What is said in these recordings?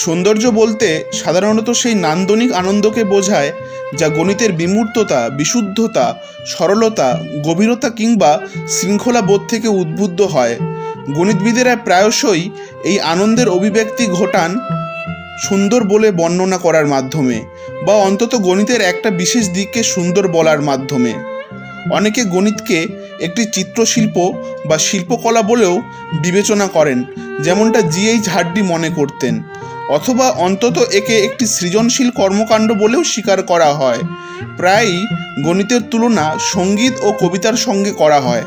সৌন্দর্য বলতে সাধারণত সেই নান্দনিক আনন্দকে বোঝায় যা গণিতের বিমূর্ততা, বিশুদ্ধতা, সরলতা, গভীরতা কিংবা শৃঙ্খলা বোধ থেকে উদ্বুদ্ধ হয়। গণিতবিদেরা প্রায়শই এই আনন্দের অভিব্যক্তি ঘটান সুন্দর বলে বর্ণনা করার মাধ্যমে, বা অন্তত গণিতের একটা বিশেষ দিককে সুন্দর বলার মাধ্যমে। অনেকে গণিতকে একটি চিত্রশিল্প বা শিল্পকলা বলেও বিবেচনা করেন, যেমনটা জিএইচ হার্ডি মনে করতেন, অথবা অন্তত একে একটি সৃজনশীল কর্মকাণ্ড বলেও স্বীকার করা হয়। প্রায়ই গণিতের তুলনা সঙ্গীত ও কবিতার সঙ্গে করা হয়।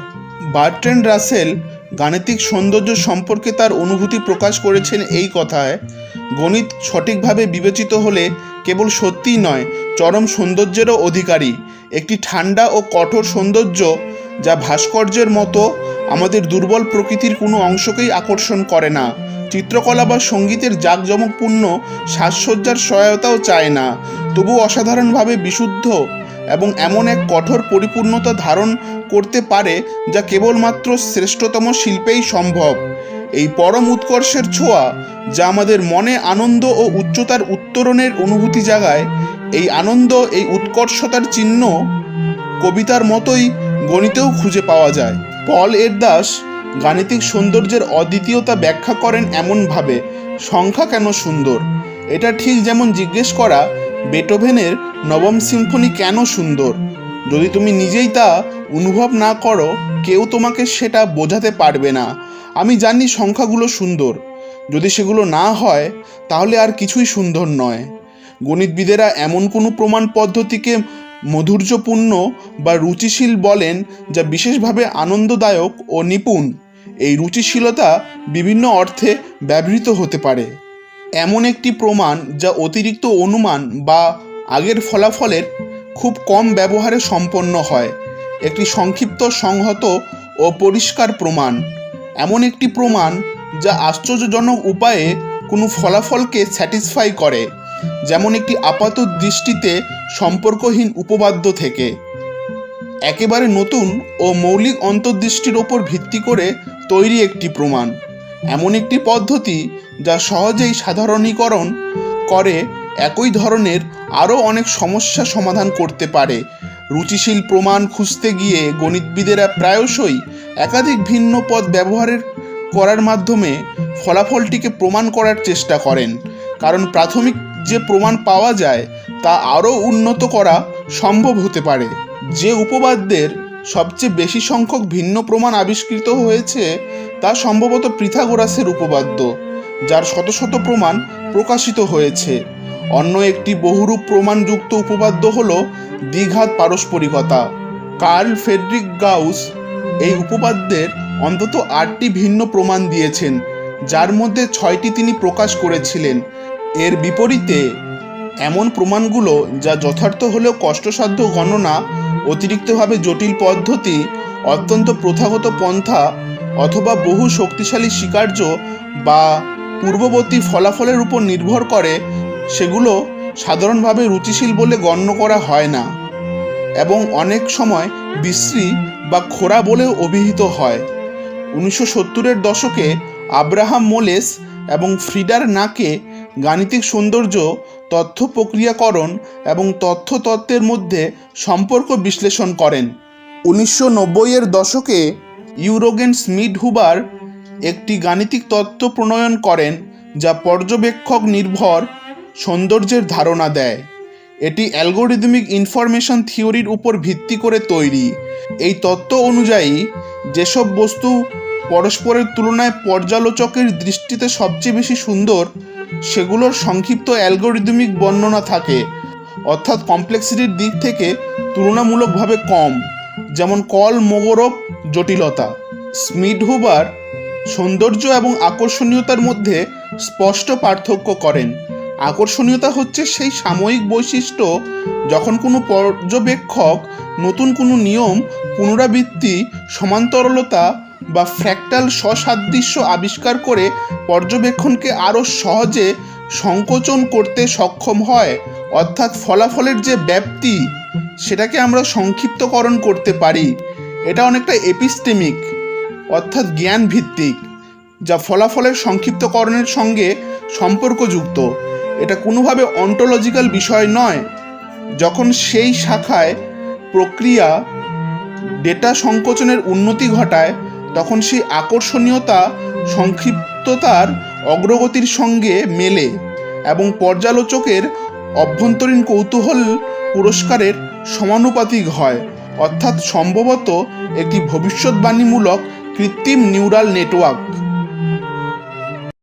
বার্ট্রান্ড রাসেল গাণিতিক সৌন্দর্য সম্পর্কে তার অনুভূতি প্রকাশ করেছেন এই কথায়, গণিত সঠিকভাবে বিবেচিত হলে কেবল সত্যিই নয়, চরম সৌন্দর্যেরও অধিকারী। একটি ঠান্ডা ও কঠোর সৌন্দর্য যা ভাস্কর্যের মতো আমাদের দুর্বল প্রকৃতির কোনো অংশকেই আকর্ষণ করে না। চিত্রকলা বা সঙ্গীতের জাঁকজমকপূর্ণ সাজসজ্জার সহায়তাও চায় না, তবু অসাধারণভাবে বিশুদ্ধ এবং এমন এক কঠোর পরিপূর্ণতা ধারণ করতে পারে যা কেবলমাত্র শ্রেষ্ঠতম শিল্পেই সম্ভব। এই পরম উৎকর্ষের ছোঁয়া যা আমাদের মনে আনন্দ ও উচ্চতার উত্তরণের অনুভূতি জাগায়, এই আনন্দ, এই উৎকর্ষতার চিহ্ন কবিতার মতোই গণিতেও খুঁজে পাওয়া যায়। পল এরদাস গাণিতিক সৌন্দর্যের অদ্বিতীয়তা ব্যাখ্যা করেন এমনভাবে, সংখ্যা কেন সুন্দর? এটা ঠিক যেমন জিজ্ঞেস করা বেটোভেনের নবম সিম্ফনি কেন সুন্দর। যদি তুমি নিজেই তা অনুভব না করো, কেউ তোমাকে সেটা বোঝাতে পারবে না। আমি জানি সংখ্যাগুলো সুন্দর, যদি সেগুলো না হয় তাহলে আর কিছুই সুন্দর নয়। গণিতবিদেরা এমন কোনো প্রমাণ পদ্ধতিকে মাধুর্যপূর্ণ বা রুচিশীল বলেন যা বিশেষভাবে আনন্দদায়ক ও নিপুণ। এই রুচিশীলতা বিভিন্ন অর্থে ব্যবহৃত হতে পারে। এমন একটি প্রমাণ যা অতিরিক্ত অনুমান বা আগের ফলাফলের খুব কম ব্যবহারে সম্পন্ন হয়। একটি সংক্ষিপ্ত, সংহত ও পরিষ্কার প্রমাণ। এমন একটি প্রমাণ যা আশ্চর্যজনক উপায়ে কোনো ফলাফলকে স্যাটিসফাই করে, যেমন একটি আপাত দৃষ্টিতে সম্পর্কহীন উপপাদ্য থেকে একেবারে নতুন ও মৌলিক অন্তর্দৃষ্টির ওপর ভিত্তি করে তৈরি একটি প্রমাণ। এমন একটি পদ্ধতি যা সহজেই সাধারণীকরণ করে একই ধরনের আরও অনেক সমস্যা সমাধান করতে পারে। রুচিশীল প্রমাণ খুঁজতে গিয়ে গণিতবিদেরা প্রায়শই একাধিক ভিন্ন পদ ব্যবহার করার মাধ্যমে ফলাফলটিকে প্রমাণ করার চেষ্টা করেন, কারণ প্রাথমিক যে প্রমাণ পাওয়া যায় তা আরও উন্নত করা সম্ভব হতে পারে। যে উপপাদ্যের সবচেয়ে বেশি সংখ্যক ভিন্ন প্রমাণ আবিষ্কৃত হয়েছে তা সম্ভবত পিথাগোরাসের উপপাদ্য, যার শত শত প্রমাণ প্রকাশিত হয়েছে। অন্য একটি বহুরূপ প্রমাণযুক্ত উপপাদ্য হল দ্বিঘাত পারস্পরিকতা। কার্ল ফ্রেডরিক গাউস এই উপপাদ্যের অন্তত 8টি ভিন্ন প্রমাণ দিয়েছেন, যার মধ্যে 6টি তিনি প্রকাশ করেছিলেন। এর বিপরীতে এমন প্রমাণগুলো যা যথার্থ হলেও কষ্টসাধ্য গণনা, অতিরিক্তভাবে জটিল পদ্ধতি, অত্যন্ত প্রথাগত পন্থা অথবা বহু শক্তিশালী স্বীকার্য বা পূর্ববর্তী ফলাফলের উপর নির্ভর করে, সেগুলো সাধারণভাবে রুচিশীল বলে গণ্য করা হয় না এবং অনেক সময় বিশ্রী বা খোঁড়া বলেও অভিহিত হয়। 1970-এর দশকে আব্রাহাম মোলেস এবং ফ্রিডার নাকে গাণিতিক সৌন্দর্য, তথ্য প্রক্রিয়াকরণ এবং তথ্যতত্ত্বের মধ্যে সম্পর্ক বিশ্লেষণ করেন। 1990-এর দশকে ইউরোগেন স্মিথ হুবার একটি গাণিতিক তত্ত্ব প্রণয়ন করেন যা পর্যবেক্ষক নির্ভর সৌন্দর্যের ধারণা দেয়। এটি অ্যালগরিদমিক ইনফরমেশন থিওরির উপর ভিত্তি করে তৈরি। এই তত্ত্ব অনুযায়ী যেসব বস্তু পরস্পরের তুলনায় পর্যালোচকের দৃষ্টিতে সবচেয়ে বেশি সুন্দর, সেগুলোর সংক্ষিপ্ত অ্যালগরিদমিক বর্ণনা থাকে, অর্থাৎ কমপ্লেক্সিটির দিক থেকে তুলনামূলকভাবে কম, যেমন কলমোগোরভ জটিলতা। স্মিথ হুবার সৌন্দর্য এবং আকর্ষণীয়তার মধ্যে স্পষ্ট পার্থক্য করেন। আকর্ষণীয়তা হচ্ছে সেই সাময়িক বৈশিষ্ট্য যখন কোনো পর্যবেক্ষক নতুন কোনো নিয়ম, পুনরাবৃত্তি, সমান্তরালতা বা ফ্র্যাক্টাল স্বসাদৃশ্য আবিষ্কার করে পর্যবেক্ষণকে আরও সহজে সংকোচন করতে সক্ষম হয়, অর্থাৎ ফলাফলের যে ব্যাপ্তি সেটাকে আমরা সংক্ষিপ্তকরণ করতে পারি। এটা অনেকটা এপিস্টেমিক অর্থাৎ জ্ঞান ভিত্তিক, যা ফলাফলের সংক্ষিপ্তকরণের সঙ্গে সম্পর্কযুক্ত। এটা কোনোভাবে অন্টোলজিক্যাল বিষয় নয়। যখন সেই শাখায় প্রক্রিয়া ডেটা সংকোচনের উন্নতি ঘটায়, তখন সেই আকর্ষণীয়তা সংক্ষিপ্ততার অগ্রগতির সঙ্গে মেলে এবং পর্যালোচকের অভ্যন্তরীণ কৌতূহল পুরস্কারের সমানুপাতিক হয়, অর্থাৎ সম্ভবত একটি ভবিষ্যৎবাণীমূলক কৃত্রিম নিউরাল নেটওয়ার্ক।